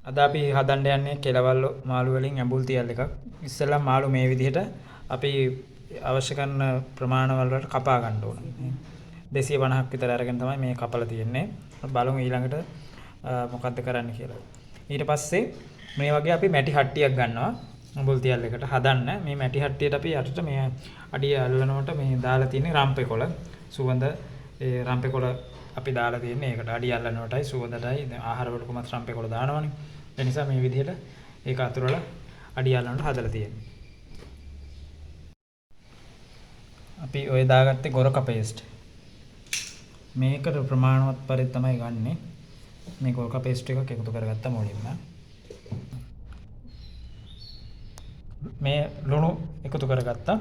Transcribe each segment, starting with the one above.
අද අපි හදන්න යන්නේ කෙලවල්ල මාළු වලින් ඇඹුල් තියල් එකක්. ඉස්සෙල්ලා මාළු මේ විදිහට අපි අවශ්‍ය කරන ප්‍රමාණ වලට කපා ගන්න ඕන. 250ක් විතර අරගෙන තමයි මේ කපලා තියෙන්නේ. බලමු ඊළඟට මොකද්ද කරන්න කියලා. ඊට පස්සේ මේ වගේ අපි මැටි හට්ටියක් ගන්නවා. ඇඹුල් තියල් එකට හදන්න. මේ මැටි හට්ටියට අපි යටට මේ අඩිය අල්ලනකොට මේ දාලා තියෙන්නේ රම්පේ කොළ. සුවඳ ඒ රම්පේ කොළ අපි දාලා තියෙන්නේ ඒකට අඩිය අල්ලනකොටයි සුවඳටයි ආහාර වල කොහොමද රම්පේ කොළ දානවනේ. ඒ නිසා මේ විදිහට ඒක අතුරලා අඩිය අල්ලනට හදලා තියෙන්නේ. අපි ඔය දාගත්තේ ගොරක පේස්ට්. මේකට ප්‍රමාණවත් පරිදි තමයි ගන්නෙ. මේ ගොරක පේස්ට් එකක් එකතු කරගත්තා මුලින්ම. මේ ලුණු එකතු කරගත්තා.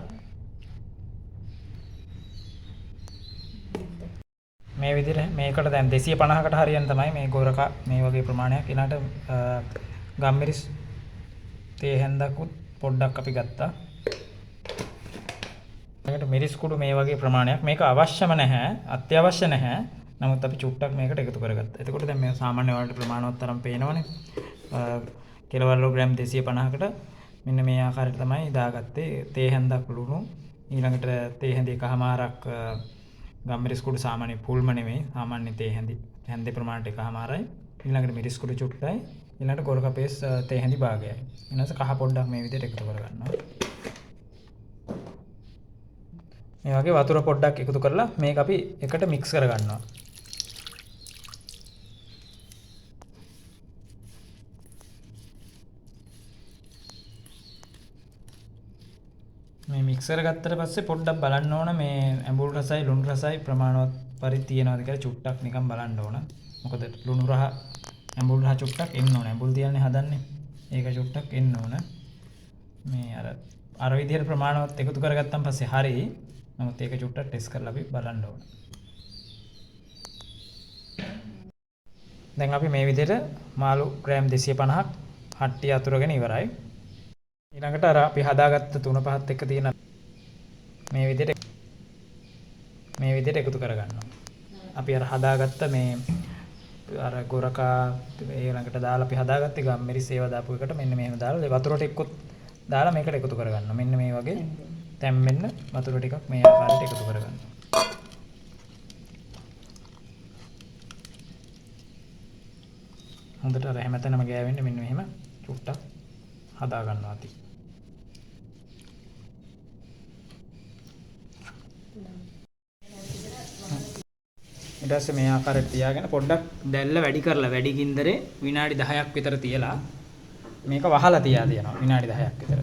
මේ විදිහට මේකට දැන් 250කට හරියන තමයි මේ ගොරක මේ වගේ ප්‍රමාණයක්. ඊළඟට ගම්මිරිස් තේ හැන්දකුත් පොඩ්ඩක් අපි ගත්තා. ඊළඟට මිරිස් කුඩු මේ වගේ ප්‍රමාණයක්. මේක අවශ්‍යම නැහැ, අත්‍යවශ්‍ය නැහැ. නමුත් අපි චුට්ටක් මේකට එකතු කරගත්තා. එතකොට දැන් මේ සාමාන්‍ය වලට ප්‍රමාණවත් තරම් පේනවනේ. කිලෝවල ග්‍රෑම් 250කට මෙන්න මේ ආකාරයට තමයි දාගත්තේ. තේ හැන්දක් ලුණු, ඊළඟට තේ හැඳි එකමාරක් ගම්මිරිස් කුඩු සාමාන්‍ය පුල්ම නෙමෙයි, සාමාන්‍ය තේ හැන්දේ ප්‍රමාණයට එකමාරයි. ඊළඟට මිරිස් කුඩු චුට්ටයි. ඊළඟට ගොරක පේස්ට් තේ හැඳි භාගයයි. ඊළඟට කහ පොඩ්ඩක් මේ විදිහට එකතු කරගන්නවා. මේ වගේ වතුර පොඩ්ඩක් එකතු කරලා මේක අපි එකට මික්ස් කරගන්නවා. මේ මික්සර් ගත්තට පස්සේ පොඩ්ඩක් බලන්න ඕන මේ ඇඹුල් රසයි ලුණු රසයි ප්‍රමාණවත් පරිදි තියෙනවද කියලා චුට්ටක් නිකන් බලන්න ඕන. මොකද ලුණු රහ ඇඹුල් රහ චුට්ටක් එන්න ඕන. ඇඹුල් තියන්නේ හදන්නේ. ඒක චුට්ටක් එන්න ඕන. මේ අර විදිහට ප්‍රමාණවත් එකතු කරගත්තන් පස්සේ හරි. නමුත් ඒක චුට්ටක් ටෙස්ට් කරලා අපි බලන්න ඕන. දැන් අපි මේ විදිහට මාළු ග්‍රෑම් 250ක් හට්ටිය අතුරගෙන ඉවරයි. ඊළඟට අර අපි හදාගත්ත 3-5ත් එක්ක තියෙන මේ විදිහට එකතු කරගන්නවා. අපි අර හදාගත්ත මේ අර ගොරකා ඊළඟට දාලා අපි හදාගත්තේ ගම්මිරිස් ඒව දාපු එකට මෙන්න මෙහෙම දාලා වතුර ටිකක් දාලා මේකට එකතු කරගන්නවා. මෙන්න මේ වගේ තැම්බෙන්න වතුර ටිකක් මේ ආකාරයට එකතු කරගන්නවා. හොඳට අර හැමතැනම ගෑවෙන්න මෙන්න මෙහෙම චුට්ටක් හදා ගන්නවා ඇති. ඊට පස්සේ මේ ආකාරයට තියාගෙන පොඩ්ඩක් දැල්ල වැඩි කරලා වැඩි ගින්දරේ විනාඩි 10ක් විතර තියලා මේක වහලා තියා දෙනවා විනාඩි 10ක් විතර.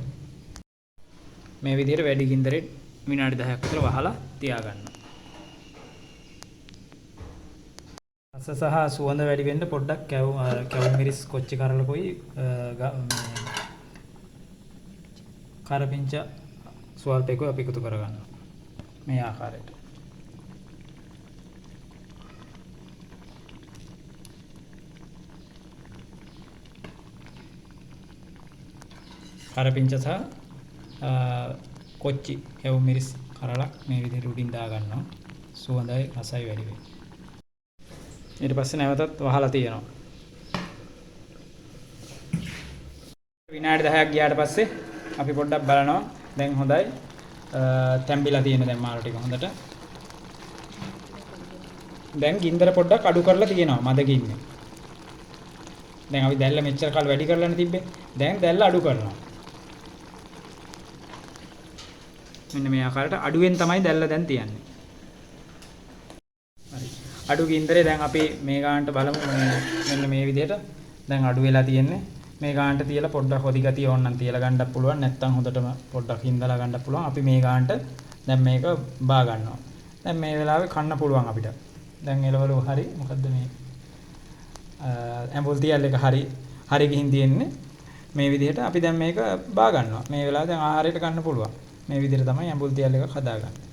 මේ විදිහට වැඩි ගින්දරේ විනාඩි 10ක් විතර වහලා තියා ගන්නවා. රස සහ සුවඳ වැඩි වෙන්න පොඩ්ඩක් කැවුම් මිරිස් කොච්චි කරලකොයි කරපිංචා ස්වල්පයක අපි එකතු කරගන්නවා. මේ ආකාරයට. කරපිංචා සහ කොච්චි කැවුම් මිරිස් කරලක් මේ විදිහට උඩින් දා ගන්නවා. සුවඳයි රසයි වැඩි වෙයි. ඊට පස්සේ නැවතත් වහලා තියෙනවා. විනාඩි 10ක් ගියාට පස්සේ අපි පොඩ්ඩක් බලනවා. දැන් හොඳයි. තැම්බිලා තියෙන දැන් මාළු ටික හොඳට. දැන් ගින්දර පොඩ්ඩක් අඩු කරලා තියෙනවා මද ගින්නේ. දැන් අපි දැල්ල මෙච්චර කාල වැඩි කරලානේ තිබ්බේ. දැන් දැල්ල අඩු කරනවා. මෙන්න මේ ආකාරයට අඩුවෙන් තමයි දැල්ල දැන් තියන්නේ. හරි. අඩු ගින්දරේ දැන් අපි මේ ගානට බලමු මෙන්න මේ විදිහට දැන් අඩු වෙලා තියෙන්නේ. මේ ගානට තියලා පොඩ්ඩක් හොදි ගතිය ඕන නම් තියලා ගන්නත් පුළුවන්. නැත්නම් හොඳටම පොඩ්ඩක් හින්දලා ගන්නත් පුළුවන්. අපි මේ ගානට දැන් මේක බා ගන්නවා. දැන් මේ වෙලාවේ කන්න පුළුවන් අපිට. දැන් එළවලු හරි මොකද්ද මේ ඇඹුල් තියල් එක හරි ගිහින් තියෙන්නේ. මේ විදිහට අපි දැන් මේක බා ගන්නවා. මේ වෙලාවේ දැන් ආහාරයට ගන්න පුළුවන්. මේ විදිහට තමයි ඇඹුල් තියල් එක හදාගන්නේ.